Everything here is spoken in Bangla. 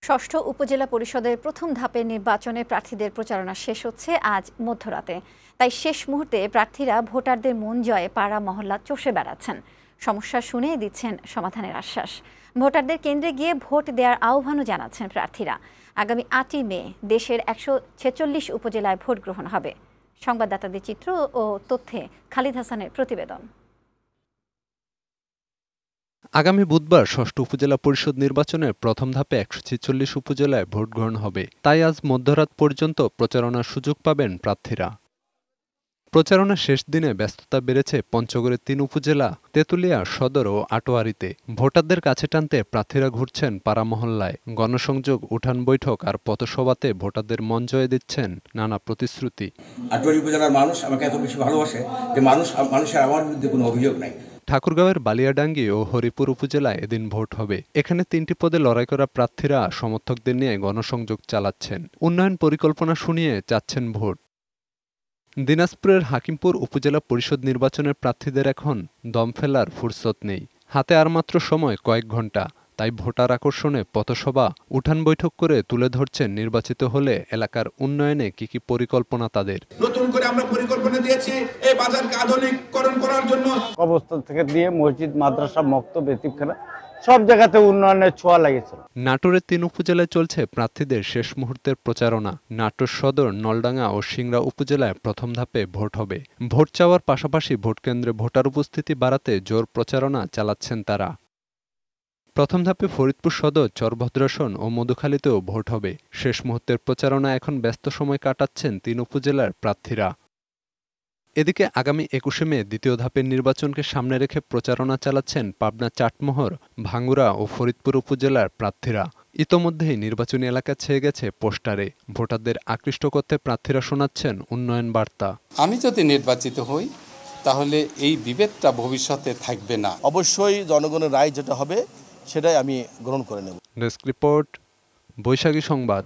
ষষ্ঠ উপজেলা পরিষদের প্রথম ধাপের নির্বাচনে প্রার্থীদের প্রচারণা শেষ হচ্ছে আজ মধ্যরাতে। তাই শেষ মুহূর্তে প্রার্থীরা ভোটারদের মন জয়ে পাড়া মহল্লা চষে বেড়াচ্ছেন। সমস্যা শুনে দিচ্ছেন সমাধানের আশ্বাস। ভোটারদের কেন্দ্রে গিয়ে ভোট দেওয়ার আহ্বানও জানাচ্ছেন প্রার্থীরা। আগামী 8ই মে দেশের 146 উপজেলায় ভোট গ্রহণ হবে। সংবাদদাতাদের চিত্র ও তথ্যে খালিদ হাসানের প্রতিবেদন। আগামী বুধবার ষষ্ঠ উপজেলা পরিষদ নির্বাচনের প্রথম ধাপে 146 উপজেলায় ভোট গ্রহণ হবে। তাই আজ মধ্যরাত পর্যন্ত প্রচারণার সুযোগ পাবেন প্রার্থীরা। প্রচারণা শেষ দিনে ব্যস্ততা বেড়েছে পঞ্চগড়ের 3 উপজেলা তেঁতুলিয়া, সদর ও আটোয়ারীতে। ভোটারদের কাছে টানতে প্রার্থীরা ঘুরছেন পাড়া মহল্লায়। গণসংযোগ, উঠান বৈঠক আর পথসভাতে ভোটারদের মন জয়ে দিচ্ছেন নানা প্রতিশ্রুতি। আটোয়ারী উপজেলার মানুষ আমাকে এত বেশি ভালোবাসে যে মানুষের আমার বিরুদ্ধে কোনো অভিযোগ নাই। ঠাকুরগাঁওয়ের বালিয়াডাঙ্গি ও হরিপুর উপজেলায় এদিন ভোট হবে। এখানে 3টি পদে লড়াই করা প্রার্থীরা সমর্থকদের নিয়ে গণসংযোগ চালাচ্ছেন। উন্নয়ন পরিকল্পনা শুনিয়ে চাচ্ছেন ভোট। দিনাজপুরের হাকিমপুর উপজেলা পরিষদ নির্বাচনের প্রার্থীদের এখন দম ফেলার ফুরসত নেই। হাতে আর মাত্র সময় কয়েক ঘন্টা। তাই ভোটার আকর্ষণে পথসভা, উঠান বৈঠক করে তুলে ধরছেন নির্বাচিত হলে এলাকার উন্নয়নে কি পরিকল্পনা তাদের। নতুন করে আমরা পরিকল্পনা দিয়েছি এই বাজারকে আধুনিকীকরণ করার জন্য। কবরস্থান থেকে দিয়ে মসজিদ, মাদ্রাসা, মক্তব, এতিমখানা সব জায়গাতে উন্নয়নের ছোঁয়া লেগেছে। নাটোরের 3 উপজেলায় চলছে প্রার্থীদের শেষ মুহূর্তের প্রচারণা। নাটোর সদর, নলডাঙ্গা ও সিংড়া উপজেলায় প্রথম ধাপে ভোট হবে। ভোট চাওয়ার পাশাপাশি ভোটকেন্দ্রে ভোটার উপস্থিতি বাড়াতে জোর প্রচারণা চালাচ্ছেন তারা। প্রথম ধাপে ফরিদপুর সদর, চরভদ্রাসন ও মধুখালীতেও ভোট হবে। শেষ মুহূর্তের প্রচারণা এখন ব্যস্ত সময় কাটাচ্ছেন 3 উপজেলার প্রার্থীরা। এদিকে আগামী 21শে মে দ্বিতীয় ধাপের নির্বাচনকে সামনে রেখে প্রচারণা চালাচ্ছেন পাবনা, চাটমোহর, ভাঙ্গুড়া ও ফরিদপুর উপজেলার প্রার্থীরা। ইতোমধ্যেই নির্বাচনী এলাকা ছেয়ে গেছে পোস্টারে। ভোটারদের আকৃষ্ট করতে প্রার্থীরা শোনাচ্ছেন উন্নয়ন বার্তা। আমি যদি নির্বাচিত হই তাহলে এই বিভেদটা ভবিষ্যতে থাকবে না। অবশ্যই জনগণের রায় যেটা হবে সেটাই আমি গ্রহণ করে নেব। ডেস্ক রিপোর্ট, বৈশাখী সংবাদ।